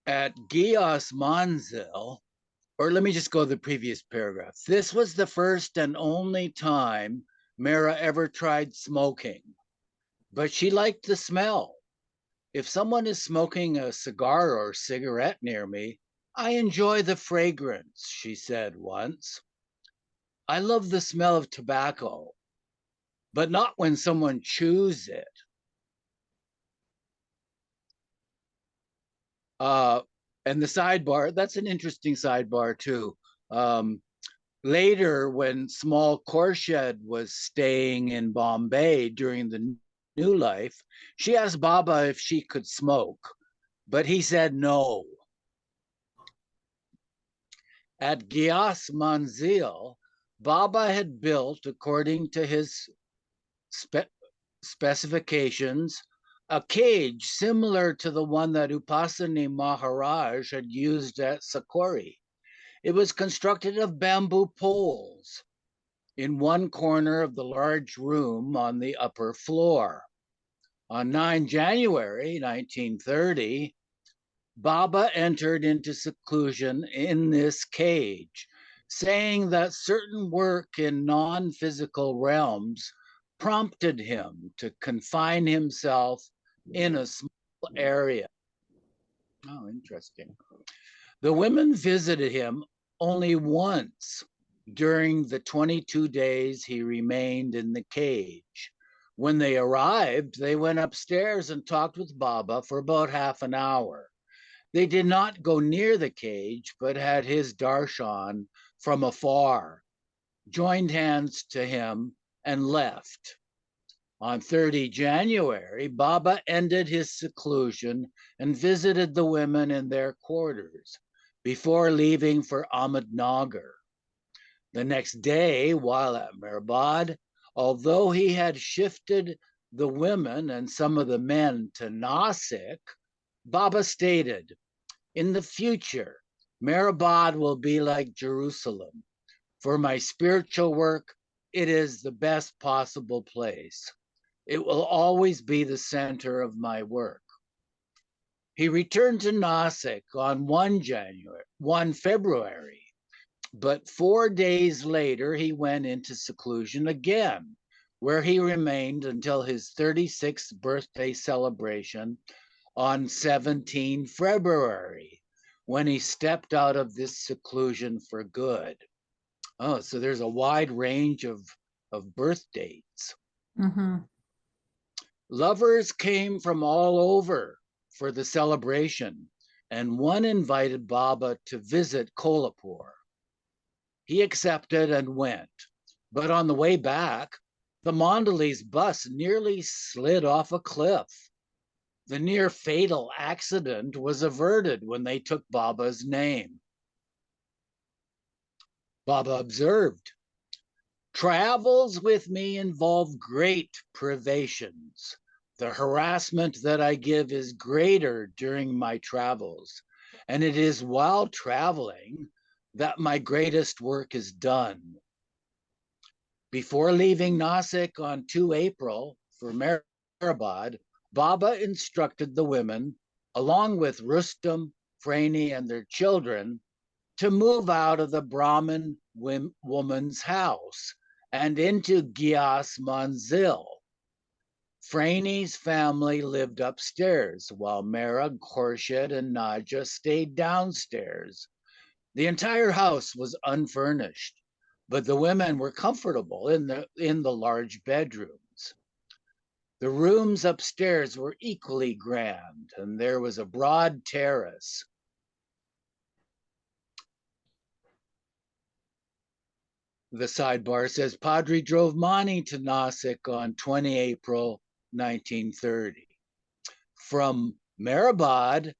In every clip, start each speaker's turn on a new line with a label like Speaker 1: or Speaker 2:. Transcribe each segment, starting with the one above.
Speaker 1: At Gios Manzil, or let me just go to the previous paragraph. This was the first and only time Mara ever tried smoking, but she liked the smell. If someone is smoking a cigar or cigarette near me, I enjoy the fragrance, she said once. I love the smell of tobacco, but not when someone chews it. Uh, and the sidebar, that's an interesting sidebar too. Um, Later, when Small Khorshid was staying in Bombay during the new life, she asked Baba if she could smoke, but he said no. At Gias Manzil, Baba had built, according to his specifications, a cage similar to the one that Upasani Maharaj had used at Sakori. It was constructed of bamboo poles in one corner of the large room on the upper floor. On 9 January 1930, Baba entered into seclusion in this cage, saying that certain work in non physical realms prompted him to confine himself in a small area. Oh, interesting. The women visited him only once during the 22 days he remained in the cage. When they arrived, they went upstairs and talked with Baba for about half an hour. They did not go near the cage, but had his darshan from afar, joined hands to him, and left. On 30 January, Baba ended his seclusion and visited the women in their quarters before leaving for Ahmednagar. The next day, while at Mehrabad, although he had shifted the women and some of the men to Nasik, Baba stated, in the future, Mehrabad will be like Jerusalem. For my spiritual work, it is the best possible place. It will always be the center of my work. He returned to Nasik on 1 February, but 4 days later he went into seclusion again, where he remained until his 36th birthday celebration on 17 February, when he stepped out of this seclusion for good. Oh, so there's a wide range of birth dates.
Speaker 2: Mm-hmm.
Speaker 1: Lovers came from all over for the celebration, and one invited Baba to visit Kolhapur. He accepted and went, but on the way back, the Mondale's bus nearly slid off a cliff. The near fatal accident was averted when they took Baba's name. Baba observed, travels with me involve great privations. The harassment that I give is greater during my travels, and it is while traveling that my greatest work is done. Before leaving Nasik on 2 April for Mehrabad, Baba instructed the women, along with Rustam, Frani, and their children, to move out of the Brahmin woman's house and into Gias Manzil. Frani's family lived upstairs, while Mera, Khorshid, and Naja stayed downstairs. The entire house was unfurnished, but the women were comfortable in the large bedrooms. The rooms upstairs were equally grand, and there was a broad terrace. The sidebar says Padri drove Mani to Nasik on 20 April 1930. From Mehrabad,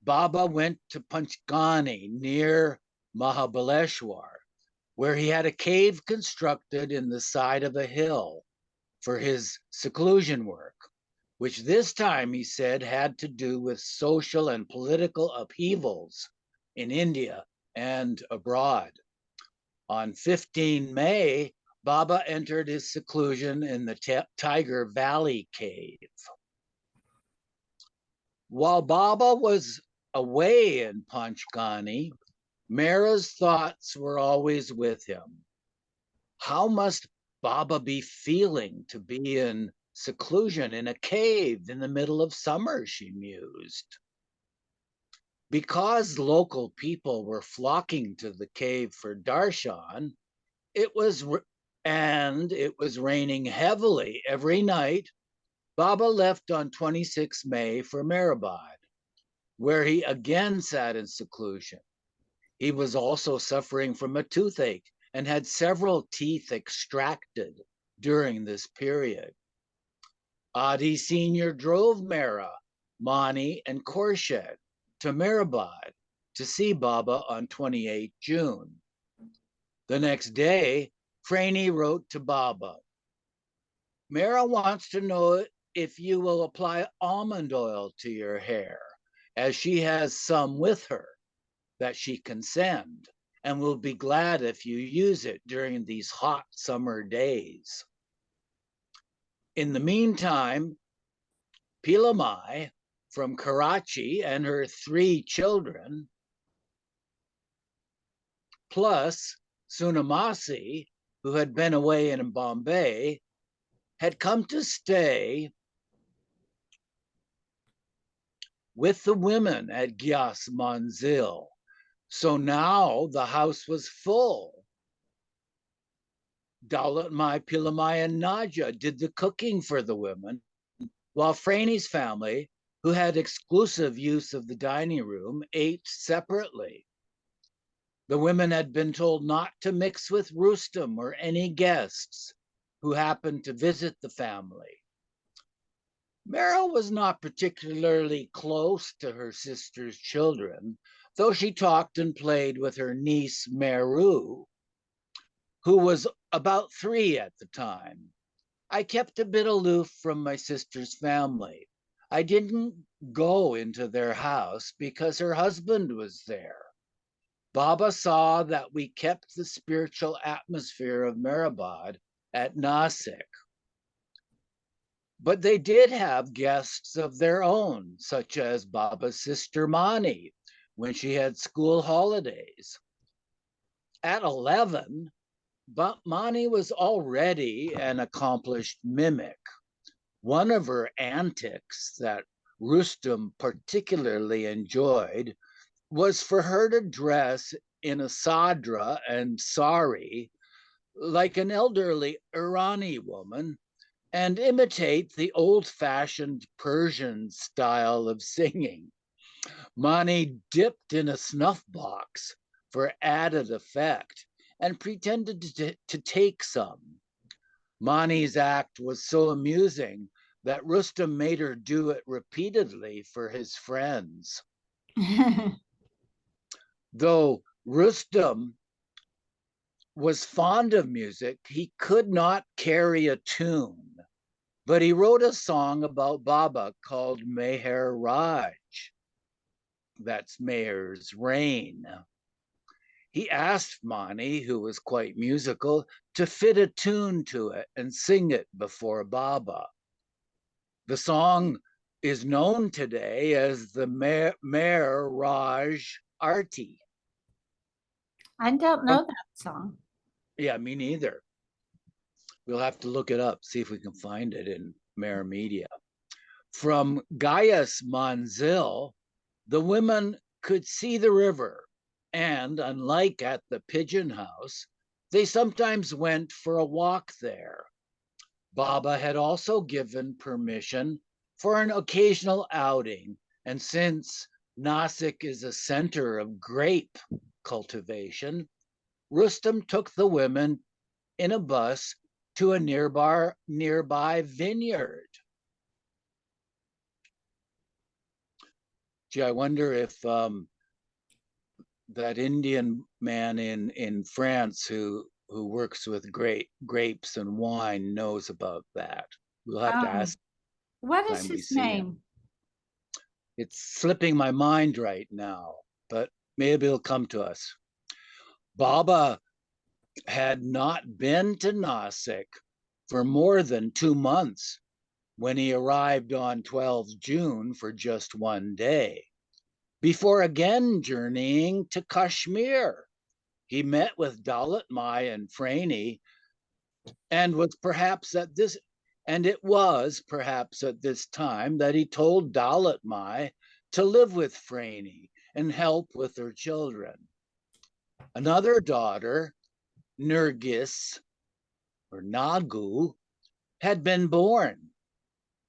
Speaker 1: Baba went to Panchgani near Mahabaleshwar, where he had a cave constructed in the side of a hill for his seclusion work, which this time he said had to do with social and political upheavals in India and abroad. On 15 May, Baba entered his seclusion in the Tiger Valley cave. While Baba was Away in Panchgani, Mehra's thoughts were always with him. How must Baba be feeling to be in seclusion in a cave in the middle of summer, she mused. Because local people were flocking to the cave for darshan, it was it was raining heavily every night. Baba left on 26 May for Meherabad, where he again sat in seclusion. He was also suffering from a toothache and had several teeth extracted during this period. Adi Sr. drove Mehra, Mani, and Khorshid to Meherabad to see Baba on 28 June. The next day, Franey wrote to Baba, Mehra wants to know if you will apply almond oil to your hair, as she has some with her that she can send, and will be glad if you use it during these hot summer days. In the meantime, Pilamai from Karachi and her 3 children, plus Sunamasi, who had been away in Bombay, had come to stay with the women at Gyas Manzil. So now the house was full. Daulat Mai, Pilamai, and Naja did the cooking for the women, while Franey's family, who had exclusive use of the dining room, ate separately. The women had been told not to mix with Rustam or any guests who happened to visit the family. Mehra was not particularly close to her sister's children, though she talked and played with her niece Meru, who was about 3 at the time. I kept a bit aloof from my sister's family. I didn't go into their house because her husband was there. Baba saw that we kept the spiritual atmosphere of Meherabad at Nasik. But they did have guests of their own, such as Baba's sister Mani, when she had school holidays. At 11, Mani was already an accomplished mimic. One of her antics that Rustam particularly enjoyed was for her to dress in a sadra and sari like an elderly Irani woman and imitate the old-fashioned Persian style of singing. Mani dipped in a snuff box for added effect and pretended to take some. Mani's act was so amusing that Rustam made her do it repeatedly for his friends. Though Rustam was fond of music, he could not carry a tune, but he wrote a song about Baba called Meher Raj. That's Meher's reign. He asked Mani, who was quite musical, to fit a tune to it and sing it before Baba. The song is known today as the Meher Raj Arti.
Speaker 2: I don't know that song.
Speaker 1: Yeah, me neither. We'll have to look it up, see if we can find it in Mehera Media. From Gaius Manzil, the women could see the river, and unlike at the pigeon house, they sometimes went for a walk there. Baba had also given permission for an occasional outing, and since Nasik is a center of grape cultivation, Rustam took the women in a bus to a nearby vineyard. Gee, I wonder if that Indian man in France who works with grapes and wine knows about that. We'll have to ask
Speaker 2: What is
Speaker 1: time we
Speaker 2: his
Speaker 1: see
Speaker 2: name?
Speaker 1: him. It's slipping my mind right now, but maybe it'll come to us. Baba had not been to Nasik for more than 2 months when he arrived on 12 June for just one day. before again journeying to Kashmir. He met with Daulat Mai and Franey, and was perhaps at this and it was perhaps at this time that he told Daulat Mai to live with Franey and help with her children. Another daughter, Nergis or Nagu, had been born.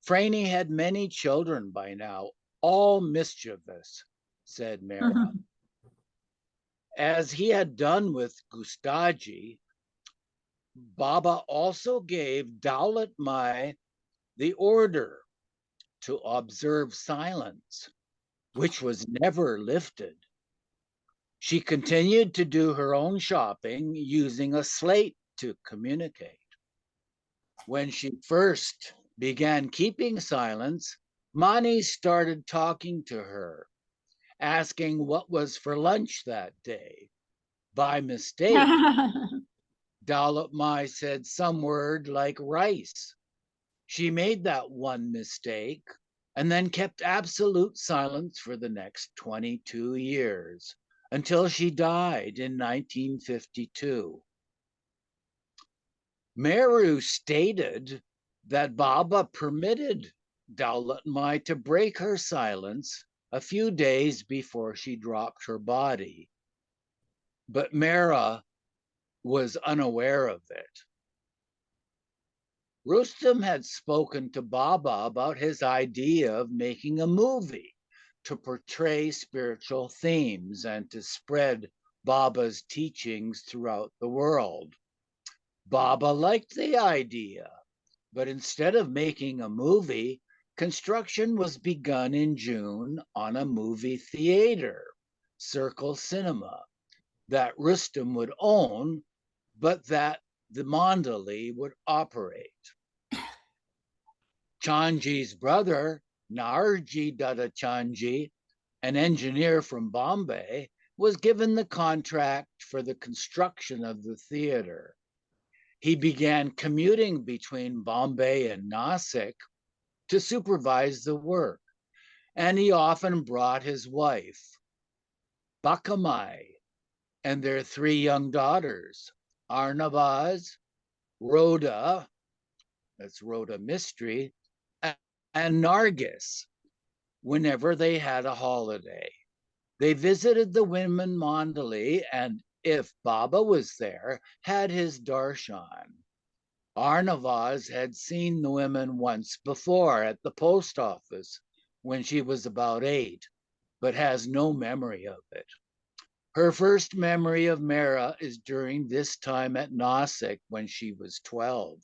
Speaker 1: Franey had many children by now, all mischievous, said Mehera. As he had done with Gustaji, Baba also gave Daulat Mai the order to observe silence, which was never lifted. She continued to do her own shopping using a slate to communicate. When she first began keeping silence, Mani started talking to her, asking what was for lunch that day. By mistake, Daulat Mai said some word like rice. She made that one mistake and then kept absolute silence for the next 22 years until she died in 1952. Meru stated that Baba permitted Daulat Mai to break her silence a few days before she dropped her body, but Mehera was unaware of it. Rustam had spoken to Baba about his idea of making a movie to portray spiritual themes and to spread Baba's teachings throughout the world. Baba liked the idea, but instead of making a movie, construction was begun in June on a movie theater, Circle Cinema, that Rustam would own, but that the Mandali would operate. Chanji's brother, Narji Dada Chanji, an engineer from Bombay, was given the contract for the construction of the theater. He began commuting between Bombay and Nasik to supervise the work, and he often brought his wife, Bakamai, and their three young daughters, Arnavaz, Rhoda, that's Rhoda Mystery, and Nargis, whenever they had a holiday. They visited the women Mandali, and if Baba was there, had his darshan. Arnavaz had seen the women once before at the post office when she was about 8, but has no memory of it. Her first memory of Mehera is during this time at Nasik when she was 12.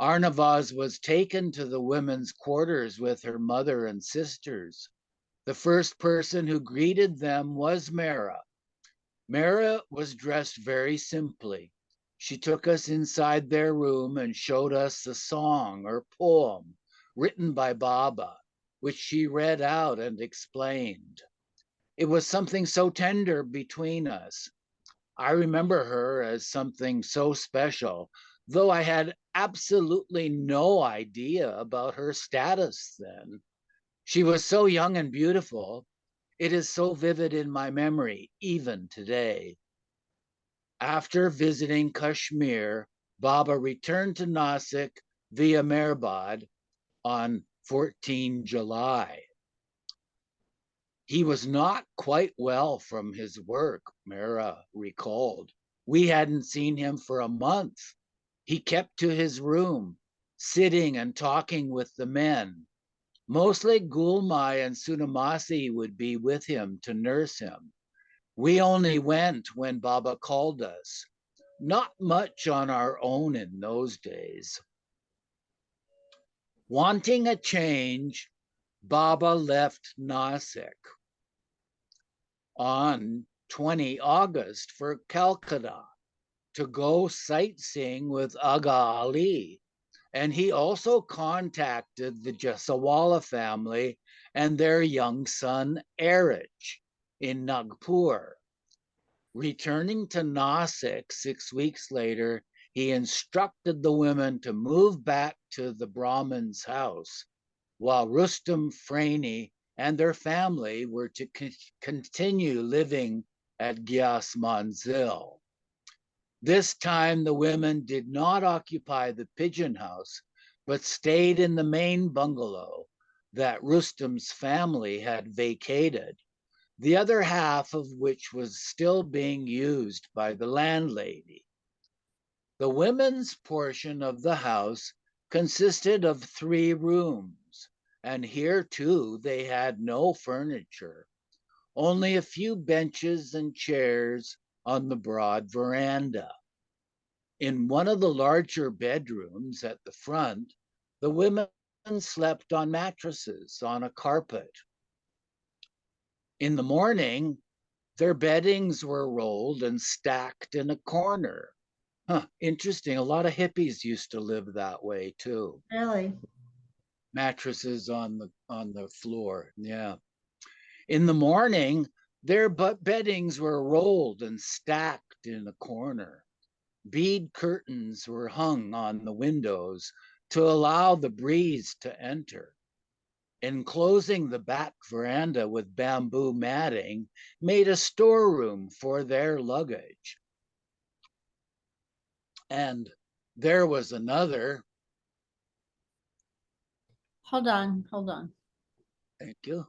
Speaker 1: Arnavaz was taken to the women's quarters with her mother and sisters. The first person who greeted them was Mehera. Mehera was dressed very simply. She took us inside their room and showed us a song or poem written by Baba, which she read out and explained. It was something so tender between us. I remember her as something so special, though I had absolutely no idea about her status then. She was so young and beautiful. It is so vivid in my memory, even today. After visiting Kashmir, Baba returned to Nasik via Meherbad on 14 July. He was not quite well from his work, Mehera recalled. We hadn't seen him for a month. He kept to his room, sitting and talking with the men. Mostly Gulmai and Sunamasi would be with him to nurse him. We only went when Baba called us. Not much on our own in those days. Wanting a change, Baba left Nasik on 20 August for Calcutta to go sightseeing with Aga Ali. And he also contacted the Jasawala family and their young son, Erich, in Nagpur. Returning to Nasik 6 weeks later, he instructed the women to move back to the Brahmin's house, while Rustam, Franey, and their family were to continue living at Gyas Manzil. This time, the women did not occupy the pigeon house, but stayed in the main bungalow that Rustam's family had vacated, the other half of which was still being used by the landlady. The women's portion of the house consisted of 3 rooms, and here too they had no furniture, only a few benches and chairs on the broad veranda. In one of the larger bedrooms at the front, the women slept on mattresses on a carpet. In the morning, their beddings were rolled and stacked in a corner. Interesting. A lot of hippies used to live that way too.
Speaker 2: Really?
Speaker 1: Mattresses on the floor. Yeah. In the morning, their beddings were rolled and stacked in a corner. Bead curtains were hung on the windows to allow the breeze to enter. Enclosing the back veranda with bamboo matting made a storeroom for their luggage. And there was another.
Speaker 2: Hold on, hold on.
Speaker 1: Thank you.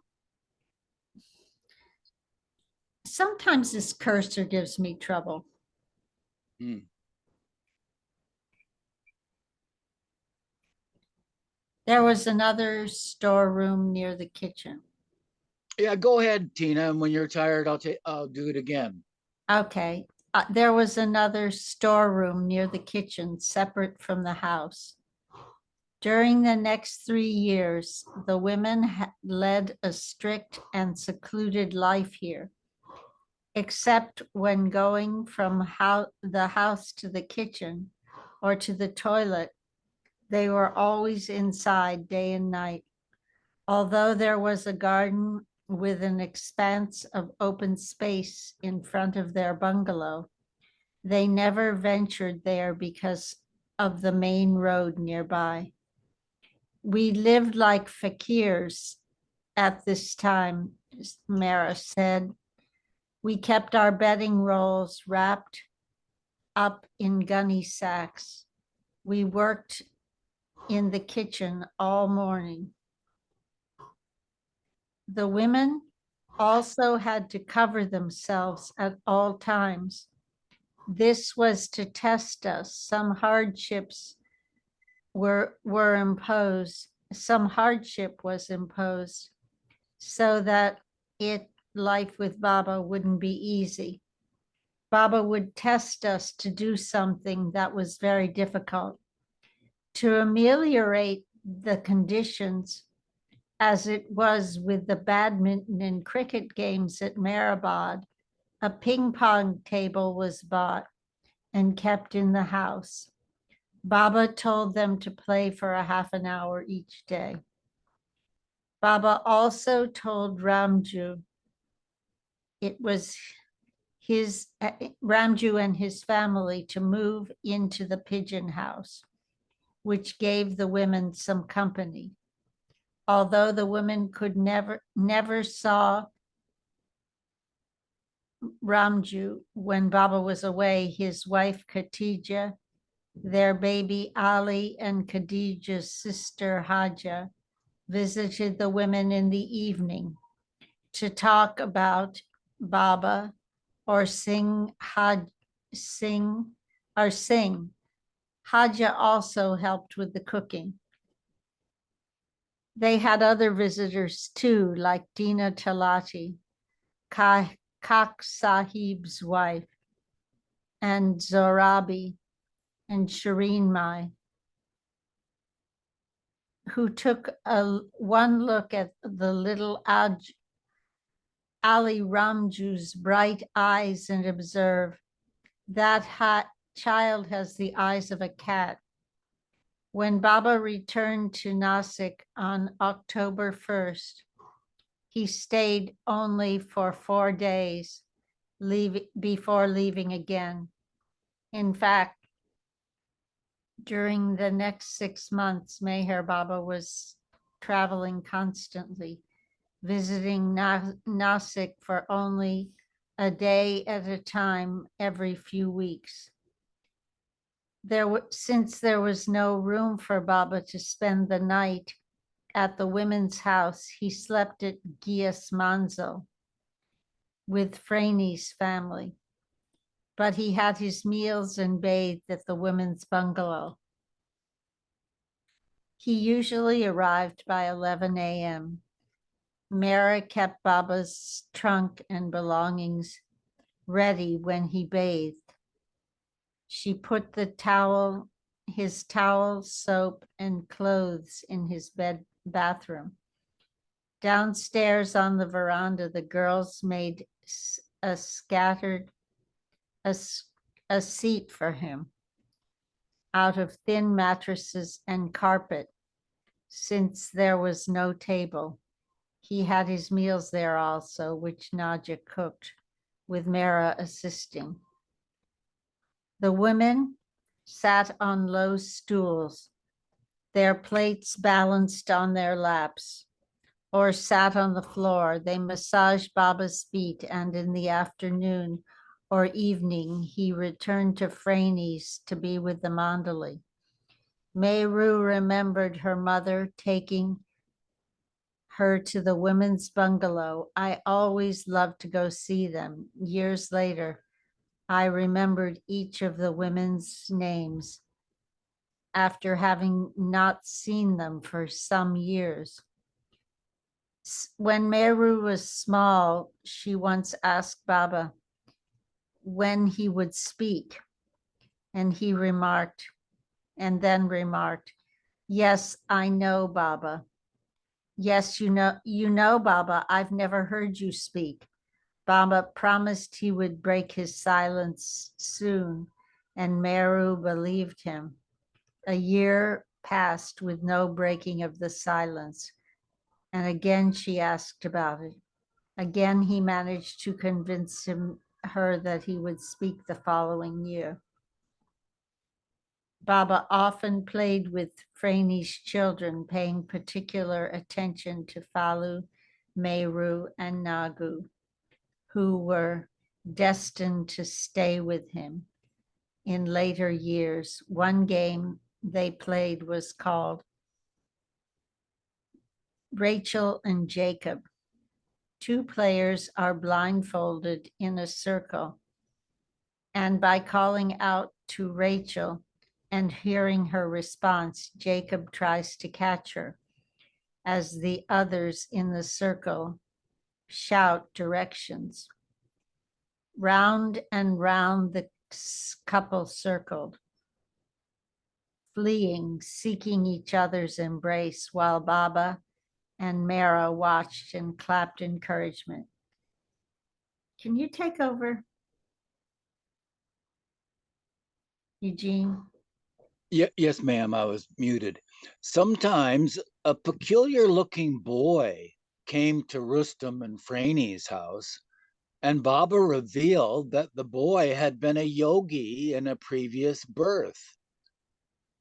Speaker 2: Sometimes this cursor gives me trouble.
Speaker 1: Hmm.
Speaker 2: There was another storeroom near the kitchen.
Speaker 1: Yeah, go ahead, Tina. And when you're tired, I'll do it again.
Speaker 2: Okay. There was another storeroom near the kitchen, separate from the house. During the next 3 years, the women led a strict and secluded life here, except when going from the house to the kitchen or to the toilet. They were always inside day and night. Although there was a garden with an expanse of open space in front of their bungalow, they never ventured there because of the main road nearby. We lived like fakirs at this time, Mehera said. We kept our bedding rolls wrapped up in gunny sacks. We worked in the kitchen all morning. The women also had to cover themselves at all times. This was to test us. Some hardship was imposed so that life with Baba wouldn't be easy. Baba would test us to do something that was very difficult. To ameliorate the conditions, as it was with the badminton and cricket games at Meherabad, a ping pong table was bought and kept in the house. Baba told them to play for a half an hour each day. Baba also told Ramju it was Ramju and his family to move into the pigeon house, which gave the women some company. Although the women could never saw Ramju when Baba was away, his wife Khatija, their baby Ali, and Khadija's sister Haja visited the women in the evening to talk about Baba or sing. Haja also helped with the cooking. They had other visitors too, like Dina Talati, Kak Sahib's wife, and Zorabi and Shireen Mai, who took one look at the little Ali Ramju's bright eyes and observed, that child has the eyes of a cat. When Baba returned to Nasik on October 1st, he stayed only for 4 days before leaving again. In fact, during the next 6 months, Meher Baba was traveling constantly. visiting Nasik for only a day at a time every few weeks. Since there was no room for Baba to spend the night at the women's house, he slept at Gias Manzo with Franey's family, but he had his meals and bathed at the women's bungalow. He usually arrived by 11 a.m. Mehera kept Baba's trunk and belongings ready when he bathed. She put his towel, soap, and clothes in his bathroom. Downstairs on the veranda, the girls made a seat for him out of thin mattresses and carpet, since there was no table. He had his meals there also, which Nadia cooked, with Mehera assisting. The women sat on low stools, their plates balanced on their laps, or sat on the floor. They massaged Baba's feet, and in the afternoon or evening, he returned to Franey's to be with the Mandali. Mehru remembered her mother taking her to the women's bungalow. I always loved to go see them. Years later, I remembered each of the women's names after having not seen them for some years. When Mehru was small, she once asked Baba when he would speak, and he then remarked, "Yes, I know, Baba. Yes, you know, Baba, I've never heard you speak." Baba promised he would break his silence soon, and Mehru believed him. A year passed with no breaking of the silence, and again she asked about it. Again, he managed to convince her that he would speak the following year. Baba often played with Franey's children, paying particular attention to Falu, Mehru, and Nagu, who were destined to stay with him in later years. One game they played was called Rachel and Jacob. Two players are blindfolded in a circle, and by calling out to Rachel and hearing her response, Jacob tries to catch her as the others in the circle shout directions. Round and round the couple circled, fleeing, seeking each other's embrace, while Baba and Mehera watched and clapped encouragement. Can you take over, Eugene?
Speaker 1: Yes, ma'am, I was muted. Sometimes a peculiar looking boy came to Rustam and Franey's house, and Baba revealed that the boy had been a yogi in a previous birth.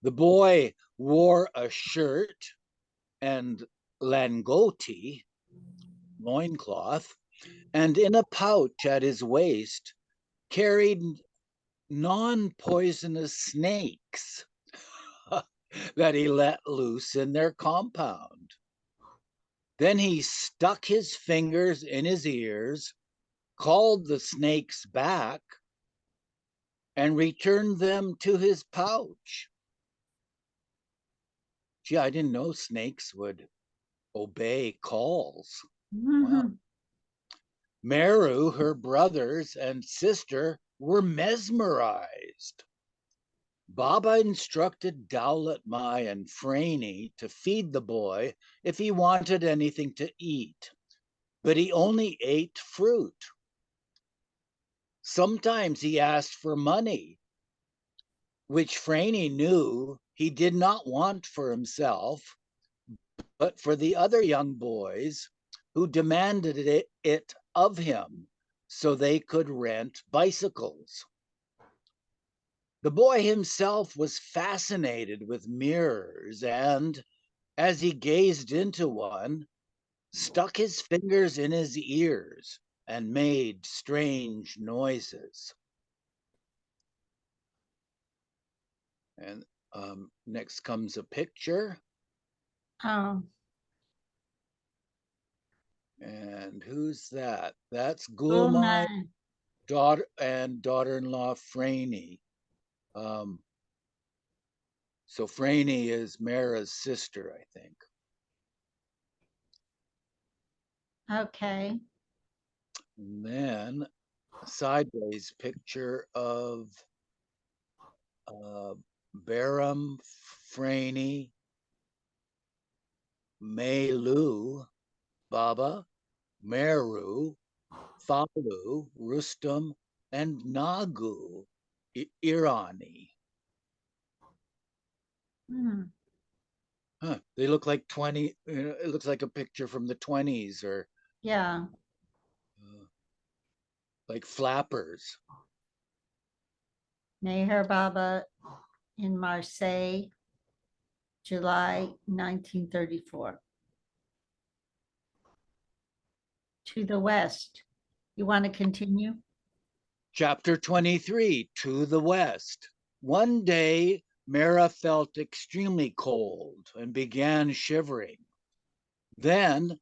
Speaker 1: The boy wore a shirt and langoti, loincloth, and in a pouch at his waist carried non-poisonous snakes that he let loose in their compound. Then he stuck his fingers in his ears, called the snakes back, and returned them to his pouch. Gee, I didn't know snakes would obey calls. Wow. Meru, her brothers, and sister were mesmerized. Baba instructed Dowlat Mai and Franey to feed the boy if he wanted anything to eat, but he only ate fruit. Sometimes he asked for money, which Franey knew he did not want for himself, but for the other young boys who demanded it of him so they could rent bicycles. The boy himself was fascinated with mirrors, and as he gazed into one, stuck his fingers in his ears, and made strange noises. And next comes a picture.
Speaker 2: Oh,
Speaker 1: And who's that? That's
Speaker 2: oh
Speaker 1: Gulmai,
Speaker 2: my.
Speaker 1: daughter-in-law Franey. Um, so Franey is Mara's sister, I think.
Speaker 2: Okay.
Speaker 1: And then a sideways picture of uh, Baram, Franey, Melu, Baba, Meru, Falu, Rustum, and Nagu, Irani.
Speaker 2: Hmm.
Speaker 1: Huh. They look like 20, it looks like a picture from the 20s or
Speaker 2: Yeah.
Speaker 1: uh, like flappers.
Speaker 2: Meher Baba in Marseille, July 1934. To the west. You want to continue?
Speaker 1: Chapter 23, To the West. One day, Mara felt extremely cold and began shivering. Then,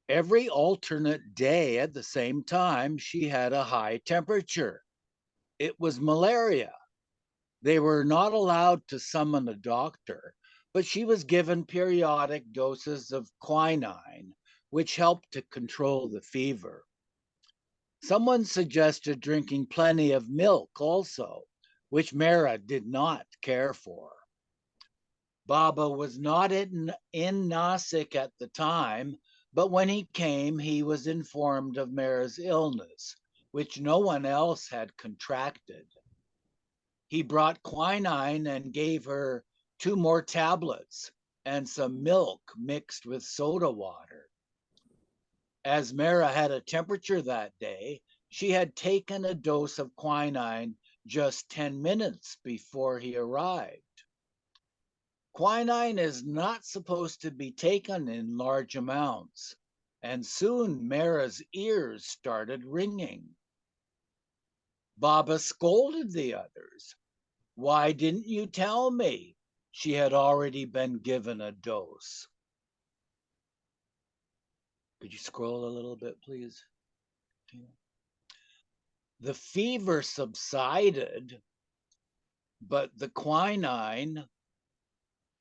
Speaker 1: every alternate day at the same time, she had a high temperature. It was malaria. They were not allowed to summon a doctor, but she was given periodic doses of quinine, which helped to control the fever. Someone suggested drinking plenty of milk also, which Mara did not care for. Baba was not in Nasik at the time, but when he came, he was informed of Mara's illness, which no one else had contracted. He brought quinine and gave her 2 more tablets and some milk mixed with soda water. As Mara had a temperature that day, she had taken a dose of quinine just 10 minutes before he arrived. Quinine is not supposed to be taken in large amounts, and soon Mara's ears started ringing. Baba scolded the others. Why didn't you tell me? She had already been given a dose. Could you scroll a little bit, please? The fever subsided, but the quinine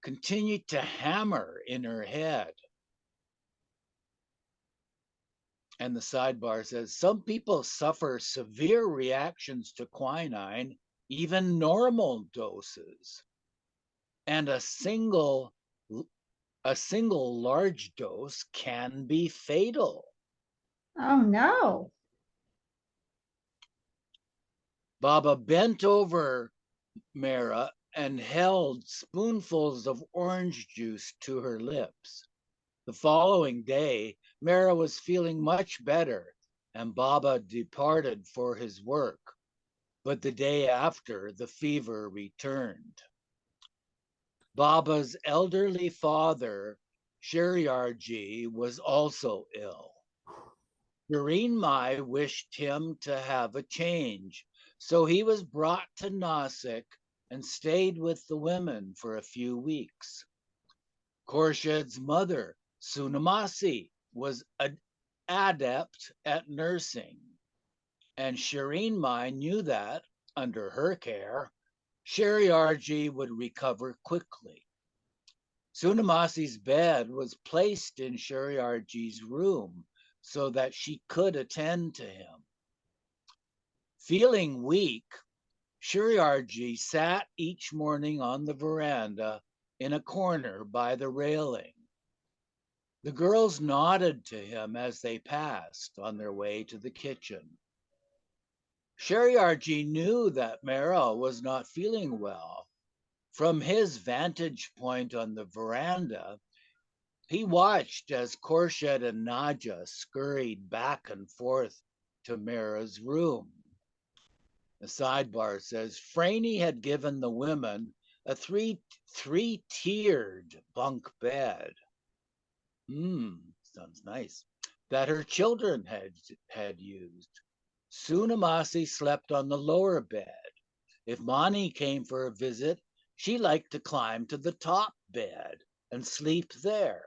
Speaker 1: continued to hammer in her head. And the sidebar says some people suffer severe reactions to quinine, even normal doses. And a single large dose can be fatal.
Speaker 2: Oh no.
Speaker 1: Baba bent over Mara and held spoonfuls of orange juice to her lips. The following day, Mara was feeling much better, and Baba departed for his work. But the day after, the fever returned. Baba's elderly father, Shariarji, was also ill. Shireen Mai wished him to have a change, so he was brought to Nasik and stayed with the women for a few weeks. Khorshed's mother, Sunamasi, was an adept at nursing, and Shireen Mai knew that, under her care, Shariarji would recover quickly. Sunamasi's bed was placed in Shariarji's room so that she could attend to him. Feeling weak, Shariarji sat each morning on the veranda in a corner by the railing. The girls nodded to him as they passed on their way to the kitchen. Shariarji knew that Mara was not feeling well. From his vantage point on the veranda, he watched as Khorshid and Naja scurried back and forth to Mara's room. The sidebar says Franey had given the women a three-tiered bunk bed. sounds nice, that her children had used. Soon Amasi slept on the lower bed. If Mani came for a visit, she liked to climb to the top bed and sleep there,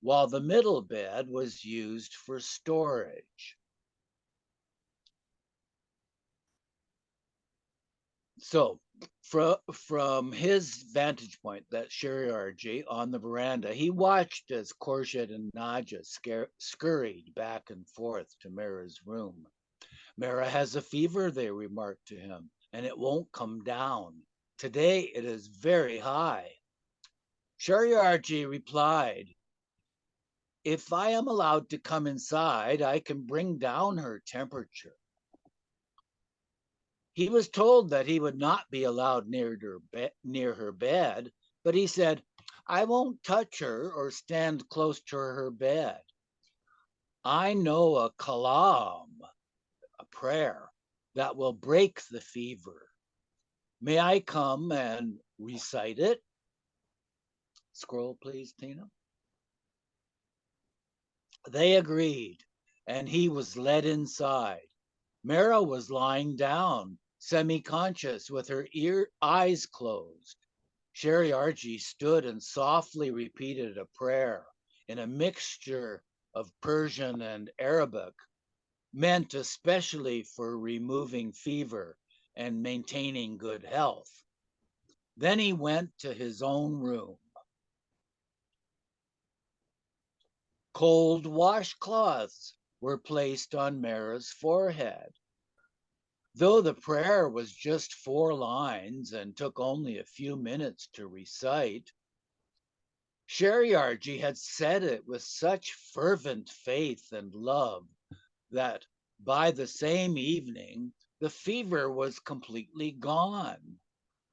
Speaker 1: while the middle bed was used for storage. So, from his vantage point, that Shariarji on the veranda, he watched as Khorshid and Naja scurried back and forth to Mera's room. Mera has a fever, they remarked to him, and it won't come down. Today it is very high. Shariarji replied, if I am allowed to come inside, I can bring down her temperature. He was told that he would not be allowed near her bed, but he said, I won't touch her or stand close to her bed. I know a kalam, a prayer, that will break the fever. May I come and recite it? Scroll, please, Tina. They agreed, and he was led inside. Mera was lying down, semi-conscious, with her eyes closed. Shariarji stood and softly repeated a prayer in a mixture of Persian and Arabic, meant especially for removing fever and maintaining good health. Then he went to his own room. Cold washcloths were placed on Mera's forehead. Though the prayer was just 4 lines and took only a few minutes to recite, Shariarji had said it with such fervent faith and love that by the same evening, the fever was completely gone.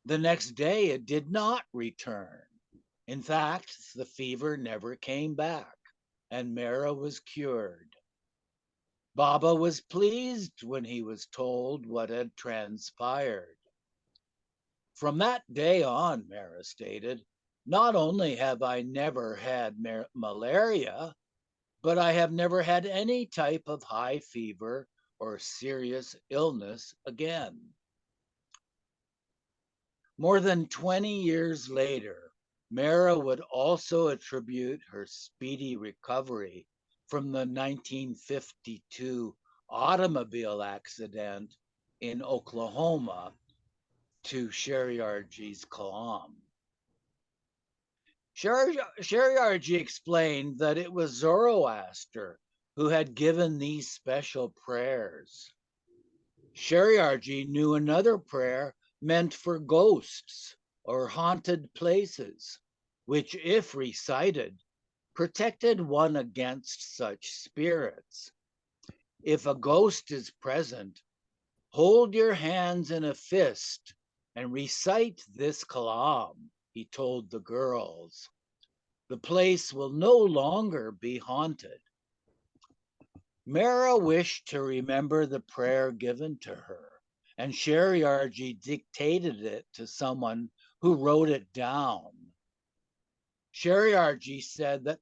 Speaker 1: The next day, it did not return. In fact, the fever never came back, and Mera was cured. Baba was pleased when he was told what had transpired. From that day on, Mera stated, not only have I never had malaria, but I have never had any type of high fever or serious illness again. More than 20 years later, Mera would also attribute her speedy recovery from the 1952 automobile accident in Oklahoma to Shariarji's kalam. Shariarji explained that it was Zoroaster who had given these special prayers. Shariarji knew another prayer meant for ghosts or haunted places, which, if recited, protected one against such spirits. If a ghost is present, hold your hands in a fist and recite this kalam, he told the girls. The place will no longer be haunted. Mera wished to remember the prayer given to her, and Shariarji dictated it to someone who wrote it down. Shariarji said that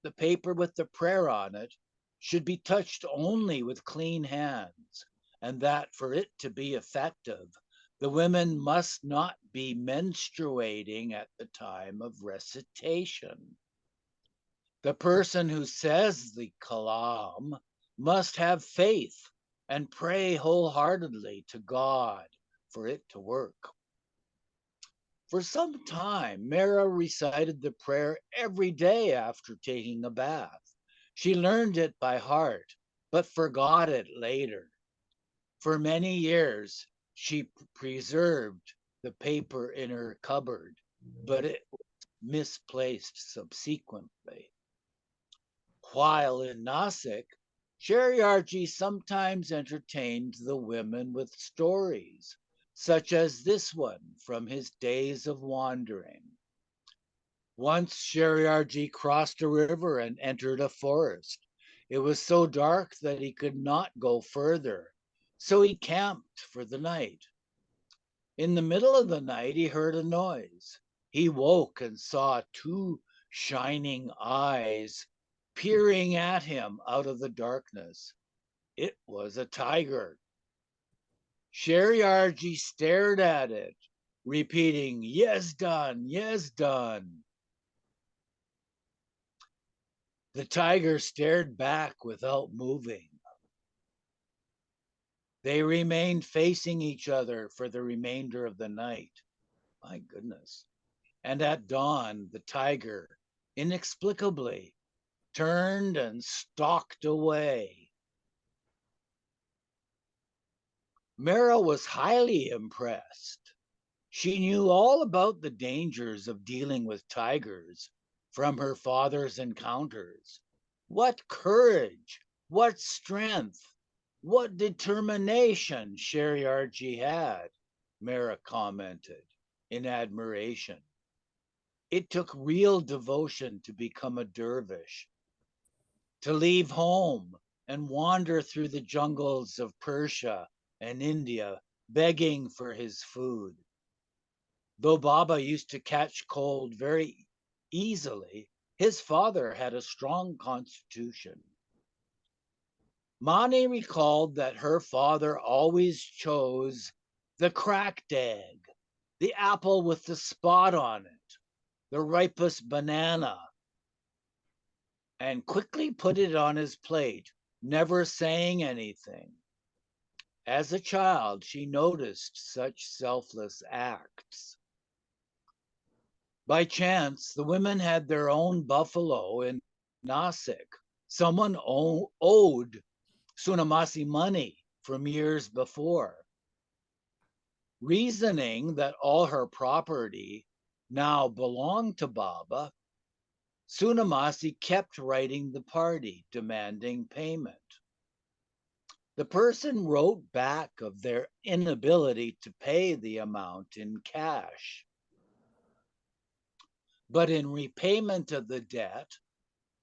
Speaker 1: the paper with the prayer on it should be touched only with clean hands, and that for it to be effective, the women must not be menstruating at the time of recitation. The person who says the kalam must have faith and pray wholeheartedly to God for it to work. For some time, Mera recited the prayer every day after taking a bath. She learned it by heart, but forgot it later. For many years, she preserved the paper in her cupboard, but it was misplaced subsequently. While in Nasik, Shariarji sometimes entertained the women with stories, such as this one from his days of wandering. Once Shariarji crossed a river and entered a forest. It was so dark that he could not go further, so he camped for the night. In the middle of the night, he heard a noise. He woke and saw 2 shining eyes peering at him out of the darkness. It was a tiger. Sheriarji stared at it, repeating, "Yes, done, yes, done." The tiger stared back without moving. They remained facing each other for the remainder of the night. My goodness. And at dawn, the tiger, inexplicably, turned and stalked away. Mara was highly impressed. She knew all about the dangers of dealing with tigers from her father's encounters. What courage, what strength, what determination Sheriarji had, Mara commented in admiration. It took real devotion to become a dervish, to leave home and wander through the jungles of Persia and India, begging for his food. Though Baba used to catch cold very easily, his father had a strong constitution. Mani recalled that her father always chose the cracked egg, the apple with the spot on it, the ripest banana, and quickly put it on his plate, never saying anything. As a child, she noticed such selfless acts. By chance, the women had their own buffalo in Nasik. Someone owed Sunamasi money from years before. Reasoning that all her property now belonged to Baba, Sunamasi kept writing the party demanding payment. The person wrote back of their inability to pay the amount in cash. But in repayment of the debt,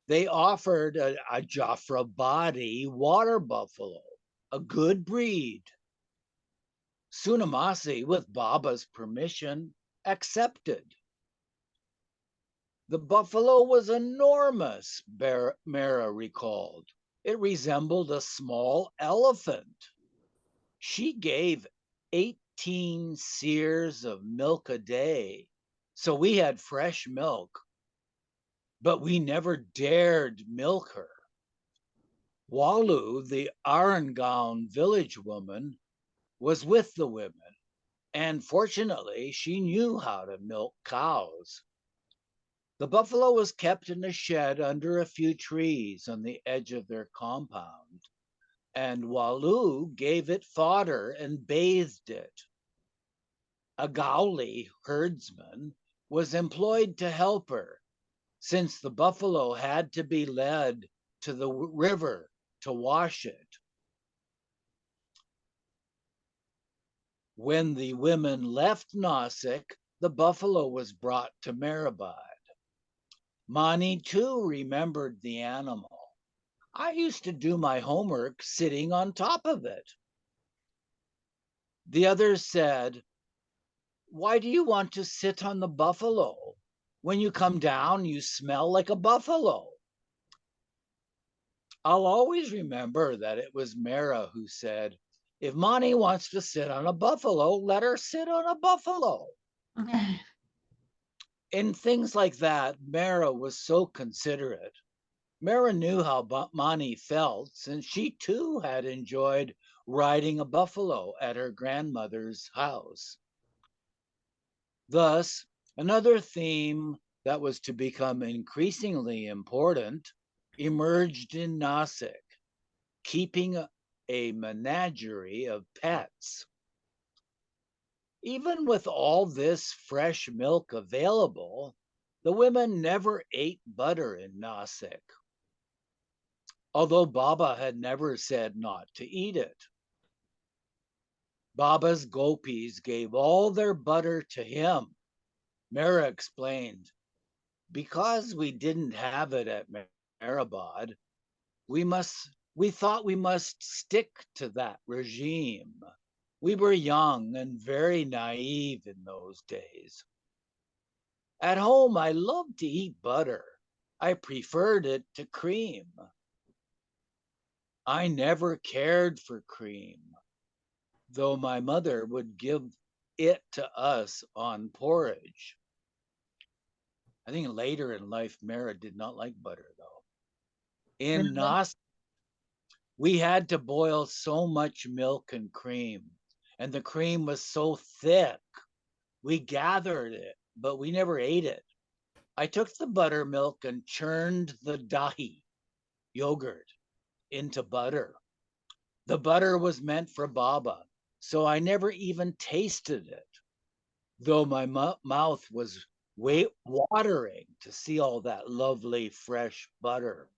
Speaker 1: they offered a Jafrabadi water buffalo, a good breed. Sunamasi, with Baba's permission, accepted. The buffalo was enormous, Mara recalled. It resembled a small elephant. She gave 18 seers of milk a day, so we had fresh milk, but we never dared milk her. Walu, the Arangown village woman, was with the women, and fortunately, she knew how to milk cows. The buffalo was kept in a shed under a few trees on the edge of their compound, and Walu gave it fodder and bathed it. A Gauli herdsman was employed to help her, since the buffalo had to be led to the river to wash it. When the women left Nasik, the buffalo was brought to Mehrabad. Mani too remembered the animal. I used to do my homework sitting on top of it. The others said, "Why do you want to sit on the buffalo? When you come down, you smell like a buffalo." I'll always remember that it was Mara who said, "If Mani wants to sit on a buffalo, let her sit on a buffalo." In things like that, Mara was so considerate. Mara knew how Mani felt, since she too had enjoyed riding a buffalo at her grandmother's house. Thus, another theme that was to become increasingly important emerged in Nasik: keeping a menagerie of pets. Even with all this fresh milk available, the women never ate butter in Nasik, although Baba had never said not to eat it. Baba's gopis gave all their butter to him. Mera explained, because we didn't have it at Mehrabad, we thought we must stick to that regime. We were young and very naive in those days. At home, I loved to eat butter, I preferred it to cream. I never cared for cream, though my mother would give it to us on porridge. I think later in life, Mara did not like butter, though. In
Speaker 2: Really?
Speaker 1: Nas, we had to boil so much milk and cream, and the cream was so thick. We gathered it, but we never ate it. I took the buttermilk and churned the dahi, yogurt, into butter. The butter was meant for Baba, so I never even tasted it, though my mouth was watering to see all that lovely fresh butter.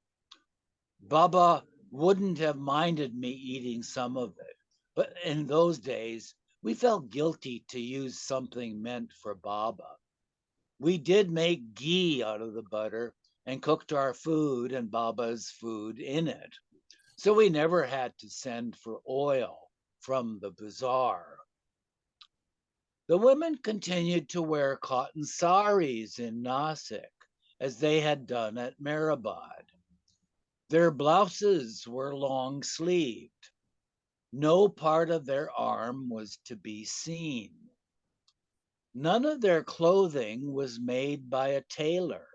Speaker 1: Baba wouldn't have minded me eating some of it, but in those days, we felt guilty to use something meant for Baba. We did make ghee out of the butter and cooked our food and Baba's food in it. So we never had to send for oil from the bazaar. The women continued to wear cotton saris in Nasik, as they had done at Meherabad. Their blouses were long sleeved. No part of their arm was to be seen. None of their clothing was made by a tailor.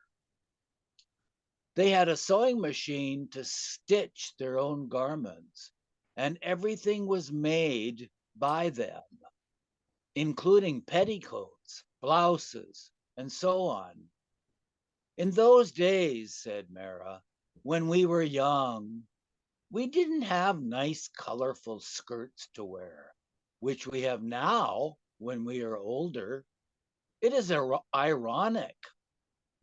Speaker 1: They had a sewing machine to stitch their own garments, and everything was made by them, including petticoats, blouses, and so on. In those days, said Mara, when we were young, we didn't have nice, colorful skirts to wear, which we have now when we are older. It is ironic.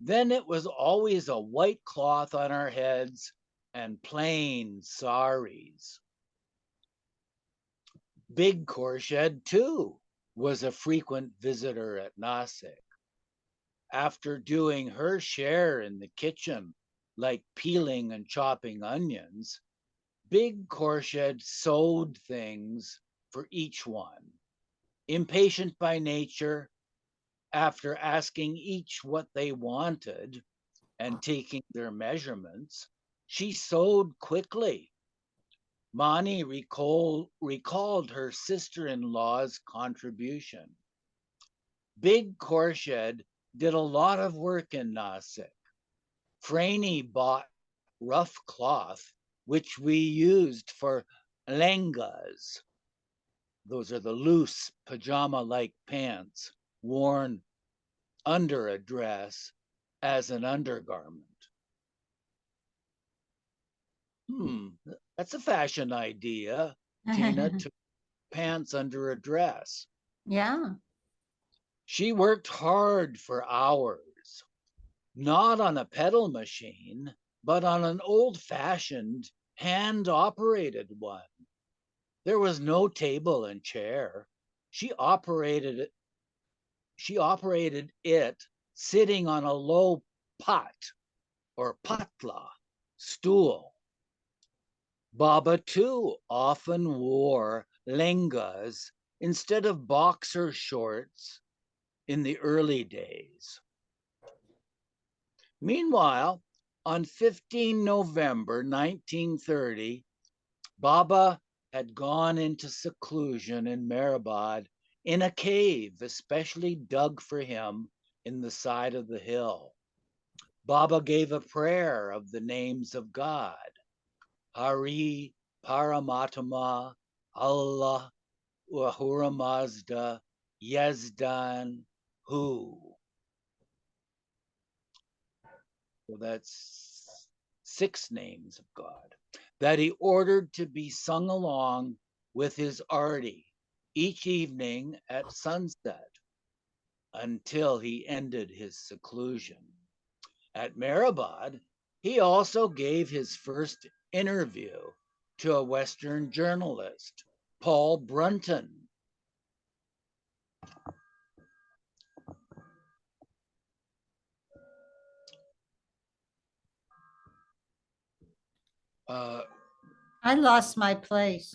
Speaker 1: Then it was always a white cloth on our heads and plain saris. Big Khorshid, too, was a frequent visitor at Nasik. After doing her share in the kitchen, like peeling and chopping onions, Big Khorshid sewed things for each one. Impatient by nature, after asking each what they wanted and taking their measurements, she sewed quickly. Mani recalled her sister-in-law's contribution. Big Khorshid did a lot of work in Nasik. Franey bought rough cloth, which we used for lengas. Those are the loose pajama-like pants worn under a dress as an undergarment. That's a fashion idea, Tina, to pants under a dress.
Speaker 2: Yeah.
Speaker 1: She worked hard for hours, not on a pedal machine, but on an old-fashioned hand-operated one. There was no table and chair. She operated it. She operated it sitting on a low pot or patla stool. Baba too often wore lengas instead of boxer shorts in the early days. Meanwhile, on 15 November 1930, Baba had gone into seclusion in Meherabad in a cave especially dug for him in the side of the hill. Baba gave a prayer of the names of God: Hari, Paramatma, Allah, Ahura Mazda, Yazdan, Hu. So that's 6 names of God that he ordered to be sung along with his arti each evening at sunset until he ended his seclusion. At Meherabad, he also gave his first interview to a Western journalist, Paul Brunton. Uh,
Speaker 2: I lost my place.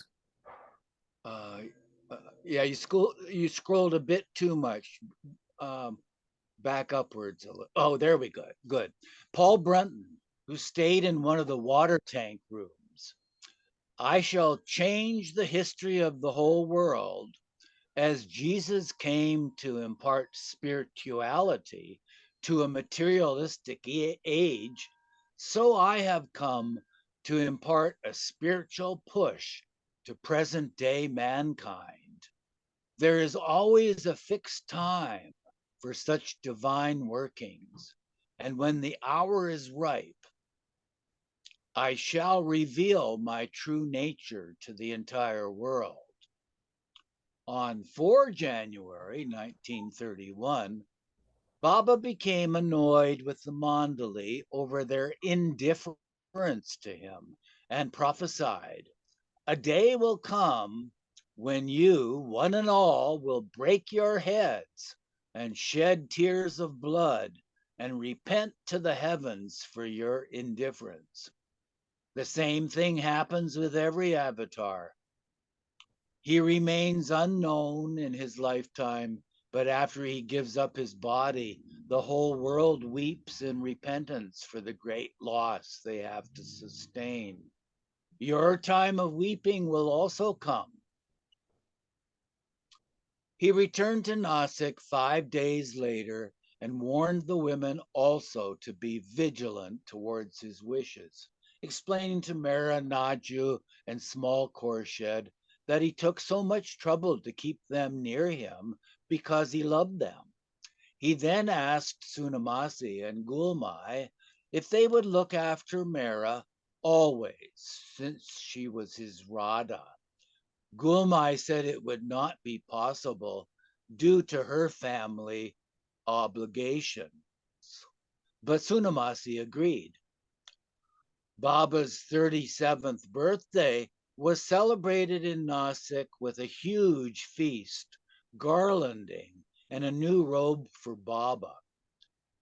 Speaker 1: uh, yeah, you scrolled a bit too much. Um, Back upwards a little. Oh, there we go. Good. Paul Brunton, who stayed in one of the water tank rooms. I shall change the history of the whole world. As Jesus came to impart spirituality to a materialistic age, so I have come to impart a spiritual push to present day mankind. There is always a fixed time for such divine workings, and when the hour is ripe, I shall reveal my true nature to the entire world. On 4 January 1931, Baba became annoyed with the Mandali over their indifference to him and prophesied, "A day will come when you, one and all, will break your heads and shed tears of blood and repent to the heavens for your indifference." The same thing happens with every avatar. He remains unknown in his lifetime, but after he gives up his body, the whole world weeps in repentance for the great loss they have to sustain. Your time of weeping will also come. He returned to Nasik 5 days later and warned the women also to be vigilant towards his wishes, explaining to Mera, Naju, and Small Khorshid that he took so much trouble to keep them near him because he loved them. He then asked Sunamasi and Gulmai if they would look after Mera always, since she was his Radha. Gulmai said it would not be possible due to her family obligations, but Sunamasi agreed. Baba's 37th birthday was celebrated in Nasik with a huge feast, garlanding, and a new robe for Baba,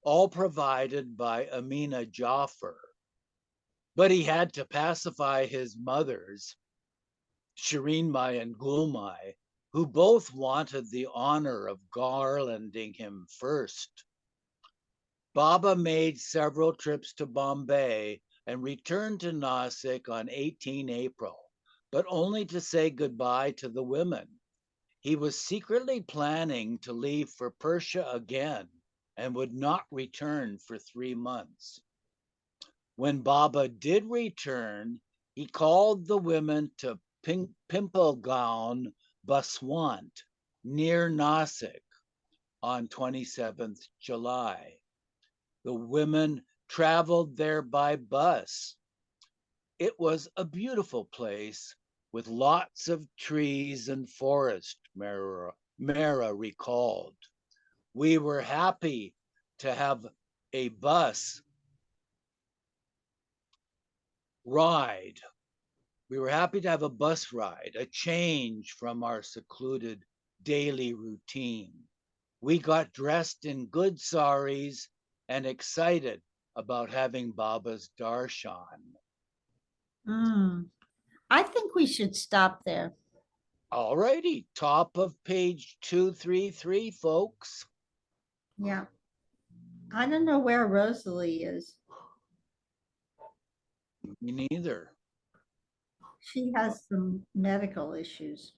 Speaker 1: all provided by Amina Jaffer. But he had to pacify his mothers, Shireen Mai and Gulmai, who both wanted the honor of garlanding him first. Baba made several trips to Bombay and returned to Nasik on 18 April, but only to say goodbye to the women. He was secretly planning to leave for Persia again and would not return for 3 months. When Baba did return, he called the women to Pimpalgaon, Baswant, near Nasik, on 27th July. The women traveled there by bus. It was a beautiful place with lots of trees and forest, Mehera recalled. We were happy to have a bus ride. We were happy to have a bus ride, a change from our secluded daily routine. We got dressed in good saris and excited about having Baba's darshan.
Speaker 2: Mm, I think we should stop there.
Speaker 1: All righty, top of page 233, folks.
Speaker 2: Yeah. I don't know where Rosalie is.
Speaker 1: Me neither.
Speaker 2: She has some medical issues.